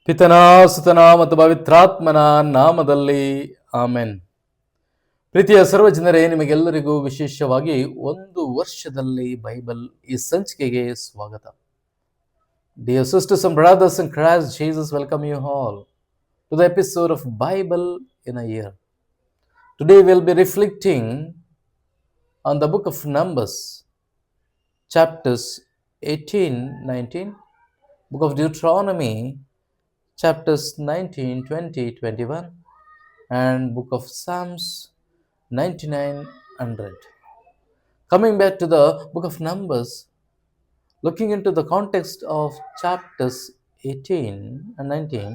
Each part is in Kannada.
ಪಿತನ ಸುತನ ಮತ್ತು ಪವಿತ್ರಾತ್ಮನ ನಾಮದಲ್ಲಿ ಆಮೆನ್. ಪ್ರೀತಿಯ ಸರ್ವ ಜನರೇ, ನಿಮಗೆಲ್ಲರಿಗೂ ವಿಶೇಷವಾಗಿ ಒಂದು ವರ್ಷದಲ್ಲಿ ಬೈಬಲ್ ಈ ಸಂಚಿಕೆಗೆ ಸ್ವಾಗತ. Dear sisters and brothers in Christ Jesus, welcome you all to the episode of Bible in a year. Today we'll be reflecting on the book of Numbers, chapters 18, 19, book of Deuteronomy, chapters 19, 20, 21, and book of Psalms 99, 100. Coming back to the book of Numbers, looking into the context of chapters 18 and 19,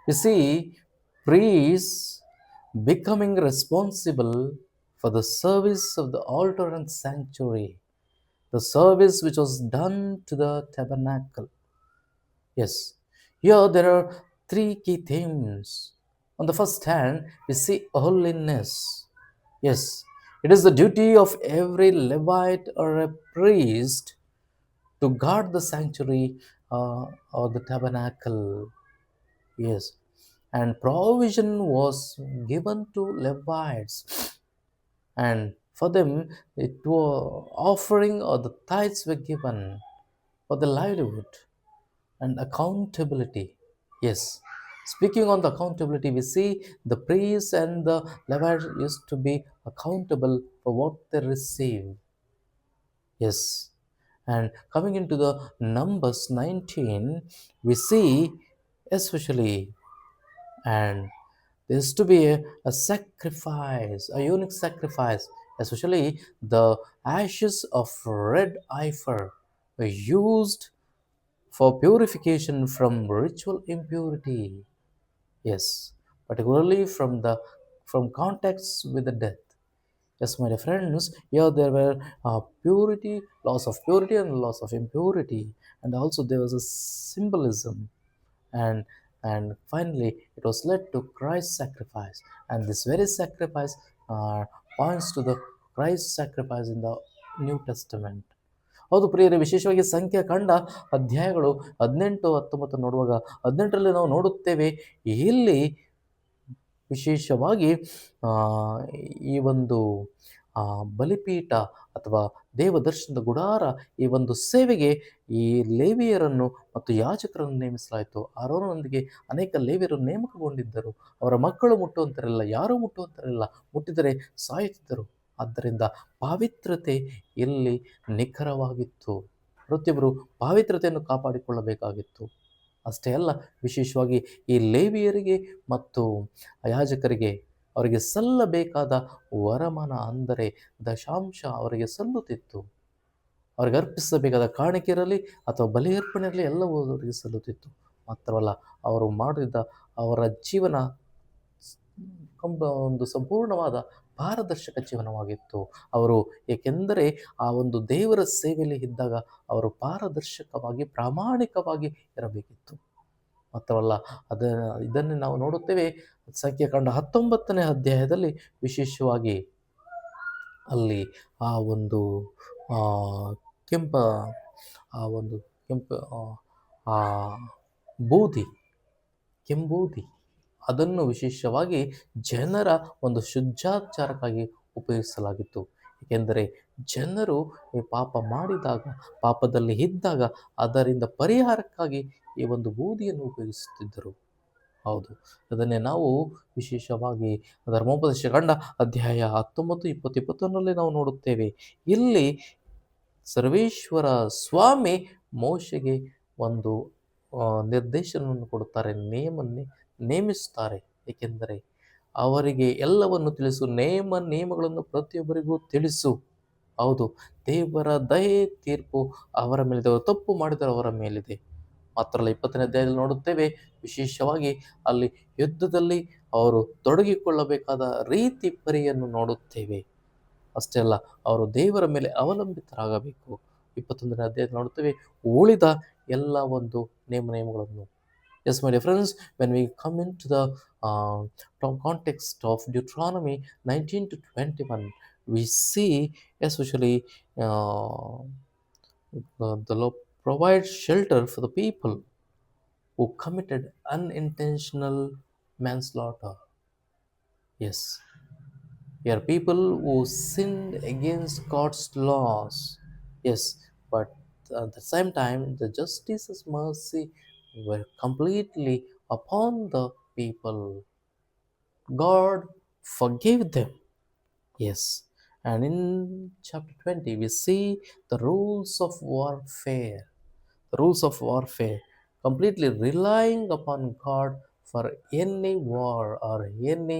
we see priests becoming responsible for the service of the altar and sanctuary, the service which was done to the tabernacle. Yes, here there are three key themes. On the first hand, we see holiness. Yes, it is the duty of every Levite or a priest to guard the sanctuary or the tabernacle. Yes, and provision was given to Levites, and for them it was offering or the tithes were given for the livelihood and accountability. Yes, speaking on the accountability, we see the priests and the Levites used to be accountable for what they receive. Yes, and coming into the Numbers 19, we see especially, and there used to be a sacrifice, a unique sacrifice, especially the ashes of red heifer were used for purification from ritual impurity. Yes, particularly from contacts with the death. Yes, my dear friends, here there were purity, loss of purity and loss of impurity, and also there was a symbolism, and finally it was led to Christ's sacrifice, and this very sacrifice points to the Christ sacrifice in the New Testament. ಹೌದು ಪ್ರಿಯರೇ, ವಿಶೇಷವಾಗಿ ಸಂಖ್ಯಾಕಾಂಡ ಅಧ್ಯಾಯಗಳು 18, 19 ನೋಡುವಾಗ 18ರಲ್ಲಿ ನಾವು ನೋಡುತ್ತೇವೆ, ಇಲ್ಲಿ ವಿಶೇಷವಾಗಿ ಈ ಒಂದು ಬಲಿಪೀಠ ಅಥವಾ ದೇವದರ್ಶನದ ಗುಡಾರ ಈ ಒಂದು ಸೇವೆಗೆ ಈ ಲೇವಿಯರನ್ನು ಮತ್ತು ಯಾಜಕರನ್ನು ನೇಮಿಸಲಾಯಿತು. ಆರೋನೊಂದಿಗೆ ಅನೇಕ ಲೇವಿಯರು ನೇಮಕಗೊಂಡಿದ್ದರು. ಅವರ ಮಕ್ಕಳು ಮುಟ್ಟುವಂತರಿಲ್ಲ, ಯಾರೂ ಮುಟ್ಟುವಂತರಿಲ್ಲ, ಮುಟ್ಟಿದರೆ ಸಾಯುತ್ತಿದ್ದರು. ಆದ್ದರಿಂದ ಪಾವಿತ್ರತೆ ಇಲ್ಲಿ ನಿಖರವಾಗಿತ್ತು. ಪ್ರತಿಯೊಬ್ಬರು ಪಾವಿತ್ರತೆಯನ್ನು ಕಾಪಾಡಿಕೊಳ್ಳಬೇಕಾಗಿತ್ತು. ಅಷ್ಟೇ ಅಲ್ಲ, ವಿಶೇಷವಾಗಿ ಈ ಲೇವಿಯರಿಗೆ ಮತ್ತು ಯಾಜಕರಿಗೆ ಅವರಿಗೆ ಸಲ್ಲಬೇಕಾದ ವರಮಾನ ಅಂದರೆ ದಶಾಂಶ ಅವರಿಗೆ ಸಲ್ಲುತ್ತಿತ್ತು. ಅವರಿಗೆ ಅರ್ಪಿಸಬೇಕಾದ ಕಾಣಿಕೆ ಇರಲಿ ಅಥವಾ ಬಲಿ ಅರ್ಪಣೆ ಇರಲಿ, ಎಲ್ಲವೂ ಅವರಿಗೆ ಸಲ್ಲುತ್ತಿತ್ತು. ಮಾತ್ರವಲ್ಲ, ಅವರು ಮಾಡಿದ ಅವರ ಜೀವನ ಒಂದು ಸಂಪೂರ್ಣವಾದ ಪಾರದರ್ಶಕ ಜೀವನವಾಗಿತ್ತು. ಅವರು ಏಕೆಂದರೆ ಆ ಒಂದು ದೇವರ ಸೇವೆಯಲ್ಲಿ ಇದ್ದಾಗ ಅವರು ಪಾರದರ್ಶಕವಾಗಿ ಪ್ರಾಮಾಣಿಕವಾಗಿ ಇರಬೇಕಿತ್ತು. ಮಾತ್ರವಲ್ಲ, ಇದನ್ನೇ ನಾವು ನೋಡುತ್ತೇವೆ ಸಂಖ್ಯಾಕಾಂಡ 19ನೇ ಅಧ್ಯಾಯದಲ್ಲಿ. ವಿಶೇಷವಾಗಿ ಅಲ್ಲಿ ಆ ಒಂದು ಕೆಂಪ ಬೂದಿ, ಕೆಂಬೂದಿ, ಅದನ್ನು ವಿಶೇಷವಾಗಿ ಜನರ ಒಂದು ಶುದ್ಧಾಚಾರಕ್ಕಾಗಿ ಉಪಯೋಗಿಸಲಾಗಿತ್ತು. ಏಕೆಂದರೆ ಜನರು ಈ ಪಾಪ ಮಾಡಿದಾಗ, ಪಾಪದಲ್ಲಿ ಇದ್ದಾಗ ಅದರಿಂದ ಪರಿಹಾರಕ್ಕಾಗಿ ಈ ಒಂದು ಬೂದಿಯನ್ನು ಉಪಯೋಗಿಸುತ್ತಿದ್ದರು. ಹೌದು, ಅದನ್ನೇ ನಾವು ವಿಶೇಷವಾಗಿ ಧರ್ಮೋಪದೇಶ ಕಾಂಡ ಅಧ್ಯಾಯ 19, 20, 21ರಲ್ಲಿ ನಾವು ನೋಡುತ್ತೇವೆ. ಇಲ್ಲಿ ಸರ್ವೇಶ್ವರ ಸ್ವಾಮಿ ಮೋಶೆಗೆ ಒಂದು ನಿರ್ದೇಶನವನ್ನು ಕೊಡುತ್ತಾರೆ, ನೇಮಿಸುತ್ತಾರೆ. ಏಕೆಂದರೆ ಅವರಿಗೆ ಎಲ್ಲವನ್ನು ತಿಳಿಸು, ನಿಯಮಗಳನ್ನು ಪ್ರತಿಯೊಬ್ಬರಿಗೂ ತಿಳಿಸು. ಹೌದು, ದೇವರ ದಯೆ ತೀರ್ಪು ಅವರ ಮೇಲಿದೆ, ಅವರು ತಪ್ಪು ಮಾಡಿದರೆ ಅವರ ಮೇಲಿದೆ. ಮಾತ್ರ ಅಲ್ಲ, 20ನೇ ಅಧ್ಯಾಯದಲ್ಲಿ ನೋಡುತ್ತೇವೆ, ವಿಶೇಷವಾಗಿ ಅಲ್ಲಿ ಯುದ್ಧದಲ್ಲಿ ಅವರು ತೊಡಗಿಕೊಳ್ಳಬೇಕಾದ ರೀತಿ ಪರಿಯನ್ನು ನೋಡುತ್ತೇವೆ. ಅಷ್ಟೇ ಅಲ್ಲ, ಅವರು ದೇವರ ಮೇಲೆ ಅವಲಂಬಿತರಾಗಬೇಕು. 21ನೇ ಅಧ್ಯಾಯದಲ್ಲಿ ನೋಡುತ್ತೇವೆ ಉಳಿದ ಎಲ್ಲ ಒಂದು ನಿಯಮಗಳನ್ನು. Yes, my dear friends, when we come into the context of Deuteronomy 19 to 21, we see especially the law provides shelter for the people who committed unintentional manslaughter. Yes, we are people who sinned against God's laws. Yes, but at the same time, the justice's mercy were completely upon the people. God forgave them. Yes. And in chapter 20, we see the rules of warfare. The rules of warfare, completely relying upon God for any war or any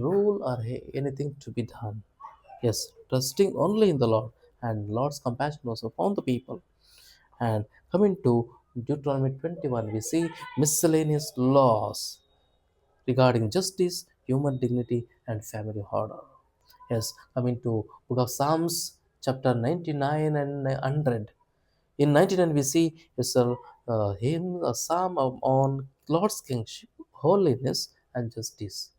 rule or anything to be done. Yes, trusting only in the Lord, and Lord's compassion was upon the people. And coming to Deuteronomy 21, we see miscellaneous laws regarding justice, human dignity, and family order. Yes, coming to Book of Psalms, chapter 99 and 100. In 99, we see is a hymn, a psalm on Lord's kingship, holiness, and justice.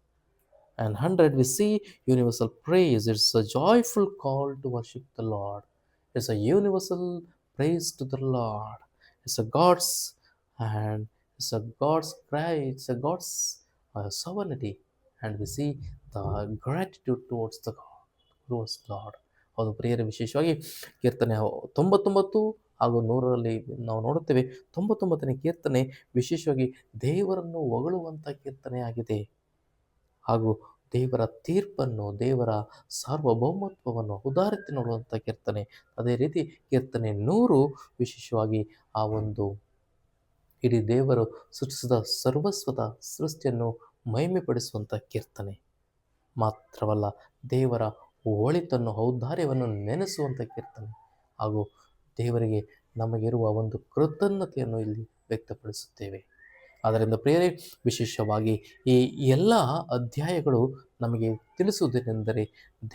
And 100, we see universal praise. It's a joyful call to worship the Lord. It's a universal praise to the Lord. It's a God's and it's a God's cry. It's a God's sovereignty, and we see the gratitude towards the God, towards Lord. ಅದು ಪ್ರಿಯರ ವಿಶೇಷವಾಗಿ ಕೀರ್ತನೆ 99 ಹಾಗೂ 100ರಲ್ಲಿ ನಾವು ನೋಡುತ್ತೇವೆ. 99ನೇ ಕೀರ್ತನೆ ವಿಶೇಷವಾಗಿ ದೇವರನ್ನು ಹೊಗಳುವಂಥ ಕೀರ್ತನೆ ಆಗಿದೆ. ಹಾಗೂ ದೇವರ ತೀರ್ಪನ್ನು, ದೇವರ ಸಾರ್ವಭೌಮತ್ವವನ್ನು ಉದಾರತೆ ನೋಡುವಂಥ ಕೀರ್ತನೆ. ಅದೇ ರೀತಿ ಕೀರ್ತನೆ 100 ವಿಶೇಷವಾಗಿ ಆ ಒಂದು ಇಡೀ ದೇವರು ಸೃಷ್ಟಿಸಿದ ಸರ್ವಸ್ವದ ಸೃಷ್ಟಿಯನ್ನು ಮಹಿಮೆಪಡಿಸುವಂಥ ಕೀರ್ತನೆ ಮಾತ್ರವಲ್ಲ, ದೇವರ ಒಳಿತನ್ನು, ಔದಾರ್ಯವನ್ನು ನೆನೆಸುವಂಥ ಕೀರ್ತನೆ ಹಾಗೂ ದೇವರಿಗೆ ನಮಗಿರುವ ಒಂದು ಕೃತಜ್ಞತೆಯನ್ನು ಇಲ್ಲಿ ವ್ಯಕ್ತಪಡಿಸುತ್ತೇವೆ. ಆದ್ದರಿಂದ ಪ್ರಿಯರೇ, ವಿಶೇಷವಾಗಿ ಈ ಎಲ್ಲ ಅಧ್ಯಾಯಗಳು ನಮಗೆ ತಿಳಿಸುವುದೇನೆಂದರೆ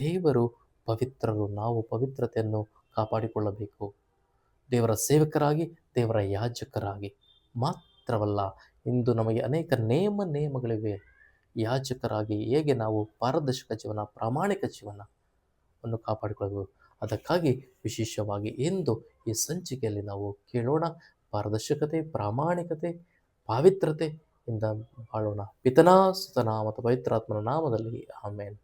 ದೇವರು ಪವಿತ್ರರು, ನಾವು ಪವಿತ್ರತೆಯನ್ನು ಕಾಪಾಡಿಕೊಳ್ಳಬೇಕು. ದೇವರ ಸೇವಕರಾಗಿ, ದೇವರ ಯಾಜಕರಾಗಿ ಮಾತ್ರವಲ್ಲ, ಇಂದು ನಮಗೆ ಅನೇಕ ನಿಯಮಗಳಿವೆ. ಯಾಜಕರಾಗಿ ಹೇಗೆ ನಾವು ಪಾರದರ್ಶಕ ಜೀವನ, ಪ್ರಾಮಾಣಿಕ ಜೀವನವನ್ನು ಕಾಪಾಡಿಕೊಳ್ಳಬೇಕು. ಅದಕ್ಕಾಗಿ ವಿಶೇಷವಾಗಿ ಇಂದು ಈ ಸಂಚಿಕೆಯಲ್ಲಿ ನಾವು ಕೇಳೋಣ. ಪಾರದರ್ಶಕತೆ, ಪ್ರಾಮಾಣಿಕತೆ, ಪಾವಿತ್ರತೆಯಿಂದ ಬಾಳೋಣ. ಪಿತನಾ, ಸುತನ ಮತ್ತು ಪವಿತ್ರಾತ್ಮನ ನಾಮದಲ್ಲಿ ಆಮೇನ್.